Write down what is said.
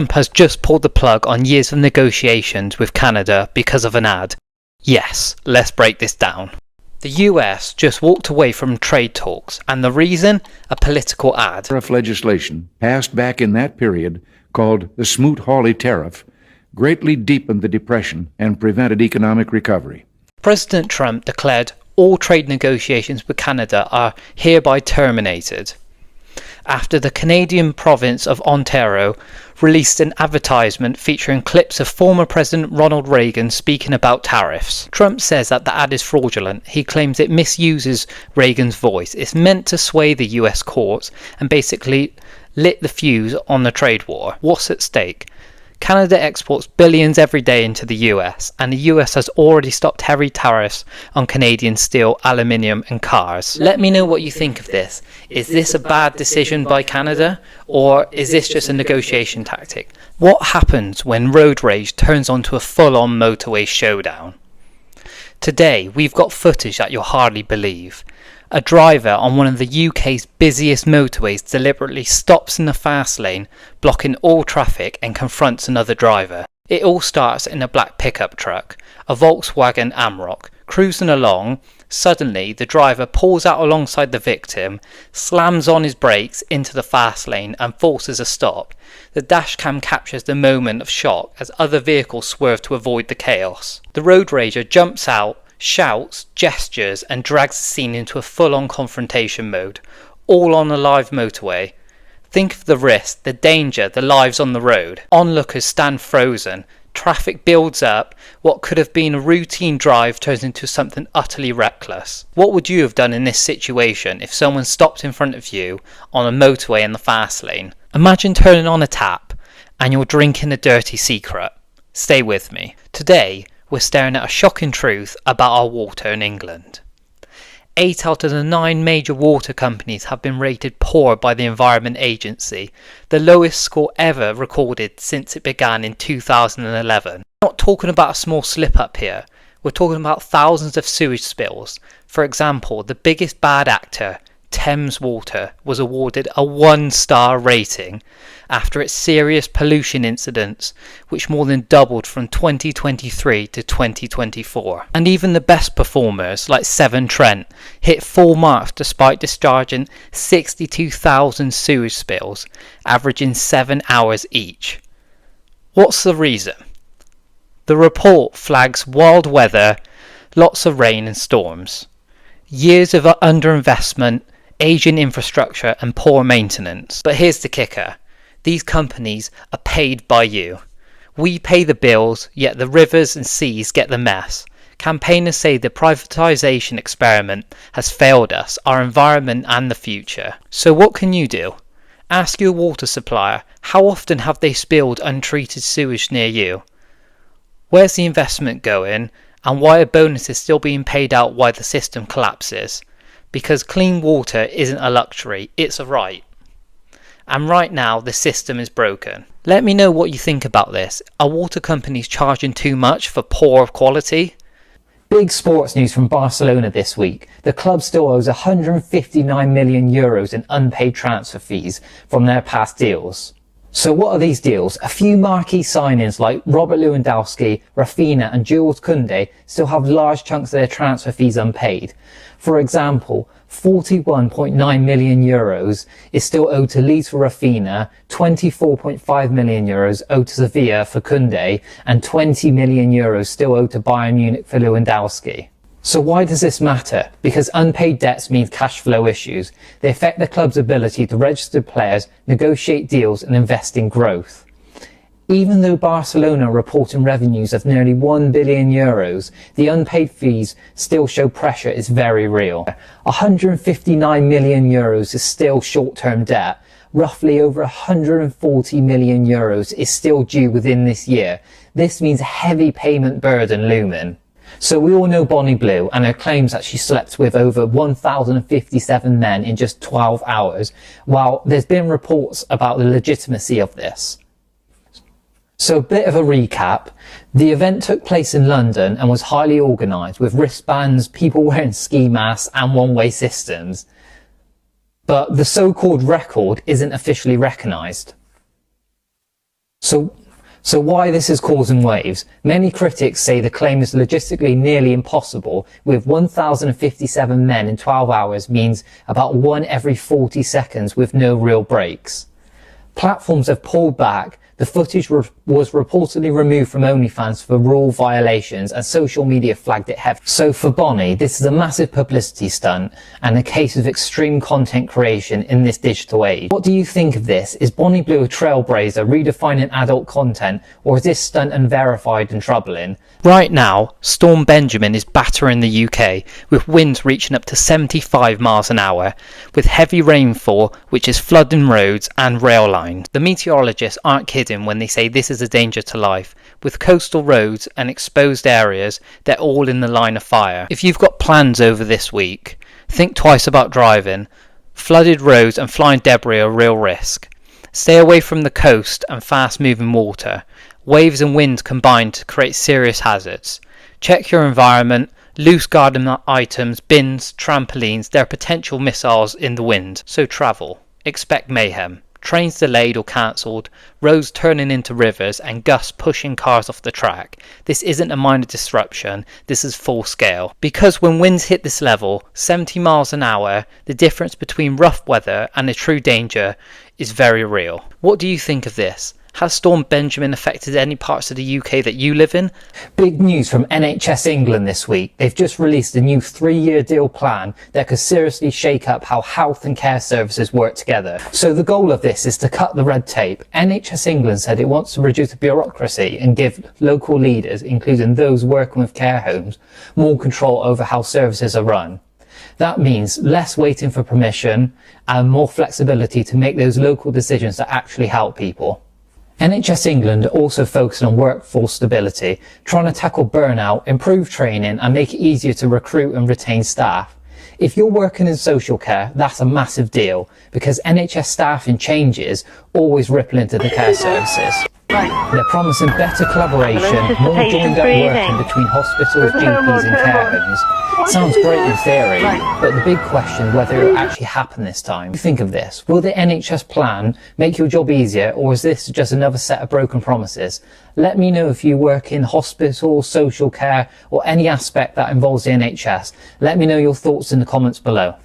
Trump has just pulled the plug on years of negotiations with Canada because of an ad. Yes, let's break this down. The US just walked away from trade talks, and the reason? A political ad. Tariff legislation passed back in that period, called the Smoot-Hawley Tariff, greatly deepened the depression and prevented economic recovery. President Trump declared all trade negotiations with Canada are hereby terminated, after the Canadian province of Ontario released an advertisement featuring clips of former President Ronald Reagan speaking about tariffs. Trump says that the ad is fraudulent. He claims it misuses Reagan's voice. It's meant to sway the US courts and basically lit the fuse on the trade war. What's at stake? Canada exports billions every day into the US, and the US has already stopped heavy tariffs on Canadian steel, aluminium and cars. Let me know what you think of this. Is this a bad decision by Canada, or is this just a negotiation tactic? What happens when road rage turns onto a full-on motorway showdown? Today, we've got footage that you'll hardly believe. A driver on one of the UK's busiest motorways deliberately stops in the fast lane, blocking all traffic, and confronts another driver. It all starts in a black pickup truck, a Volkswagen Amarok. Cruising along, suddenly the driver pulls out alongside the victim, slams on his brakes into the fast lane and forces a stop. The dashcam captures the moment of shock as other vehicles swerve to avoid the chaos. The road rager jumps out, shouts, gestures and drags the scene into a full-on confrontation mode, all on a live motorway. Think of the risk, the danger, the lives on the road. Onlookers stand frozen, traffic builds up, what could have been a routine drive turns into something utterly reckless. What would you have done in this situation if someone stopped in front of you on a motorway in the fast lane? Imagine turning on a tap and you're drinking a dirty secret. Stay with me. Today, we're staring at a shocking truth about our water in England. 8 out of the 9 major water companies have been rated poor by the Environment Agency, the lowest score ever recorded since it began in 2011. We're not talking about a small slip up here, we're talking about thousands of sewage spills. For example, the biggest bad actor, Thames Water, was awarded a 1-star rating after its serious pollution incidents, which more than doubled from 2023 to 2024. And even the best performers, like Severn Trent, hit full marks despite discharging 62,000 sewage spills, averaging 7 hours each. What's the reason? The report flags wild weather, lots of rain and storms, years of underinvestment, aging infrastructure and poor maintenance. But here's the kicker. These companies are paid by you. We pay the bills, yet the rivers and seas get the mess. Campaigners say the privatisation experiment has failed us, our environment and the future. So what can you do? Ask your water supplier, how often have they spilled untreated sewage near you? Where's the investment going, and why are bonuses still being paid out while the system collapses? Because clean water isn't a luxury, it's a right. And right now the system is broken. Let me know what you think about this. Are water companies charging too much for poor quality? Big sports news from Barcelona this week. The club still owes €159 million in unpaid transfer fees from their past deals. So what are these deals? A few marquee signings like Robert Lewandowski, Rafinha and Jules Koundé still have large chunks of their transfer fees unpaid. For example, €41.9 million is still owed to Leeds for Rafinha, €24.5 million owed to Sevilla for Koundé, and €20 million still owed to Bayern Munich for Lewandowski. So why does this matter? Because unpaid debts means cash flow issues. They affect the club's ability to register players, negotiate deals and invest in growth. Even though Barcelona are reporting revenues of nearly €1 billion, the unpaid fees still show pressure is very real. €159 million is still short-term debt. Roughly over €140 million is still due within this year. This means a heavy payment burden looming. So we all know Bonnie Blue and her claims that she slept with over 1,057 men in just 12 hours, while there's been reports about the legitimacy of this. So a bit of a recap. The event took place in London and was highly organised with wristbands, people wearing ski masks and one-way systems. But the so-called record isn't officially recognised. So why this is causing waves? Many critics say the claim is logistically nearly impossible, with 1,057 men in 12 hours means about 1 every 40 seconds with no real breaks. Platforms have pulled back. The footage was reportedly removed from OnlyFans for rule violations, and social media flagged it heavily. So for Bonnie, this is a massive publicity stunt and a case of extreme content creation in this digital age. What do you think of this? Is Bonnie Blue a trailblazer redefining adult content, or is this stunt unverified and troubling? Right now, Storm Benjamin is battering the UK, with winds reaching up to 75 miles an hour, with heavy rainfall which is flooding roads and rail lines. The meteorologists aren't kidding when they say this is a danger to life. With coastal roads and exposed areas, they're all in the line of fire. If you've got plans over this week, think twice about driving. Flooded roads and flying debris are a real risk. Stay away from the coast and fast moving water. Waves and wind combine to create serious hazards. Check your environment. Loose garden items, bins, trampolines, there are potential missiles in the wind. So travel. Expect mayhem. Trains delayed or cancelled, roads turning into rivers, and gusts pushing cars off the track. This isn't a minor disruption, this is full scale. Because when winds hit this level, 70 miles an hour, the difference between rough weather and a true danger is very real. What do you think of this? Has Storm Benjamin affected any parts of the UK that you live in? Big news from NHS England this week. They've just released a new 3-year deal plan that could seriously shake up how health and care services work together. So the goal of this is to cut the red tape. NHS England said it wants to reduce the bureaucracy and give local leaders, including those working with care homes, more control over how services are run. That means less waiting for permission and more flexibility to make those local decisions that actually help people. NHS England are also focusing on workforce stability, trying to tackle burnout, improve training and make it easier to recruit and retain staff. If you're working in social care, that's a massive deal, because NHS staffing changes always ripple into the care services. They're promising better collaboration, more joined up working between hospitals, GPs and care homes. Sounds great in theory, but the big question is whether it will actually happen this time. What do you think of this? Will the NHS plan make your job easier, or is this just another set of broken promises? Let me know if you work in hospital, social care or any aspect that involves the NHS. Let me know your thoughts in the comments below.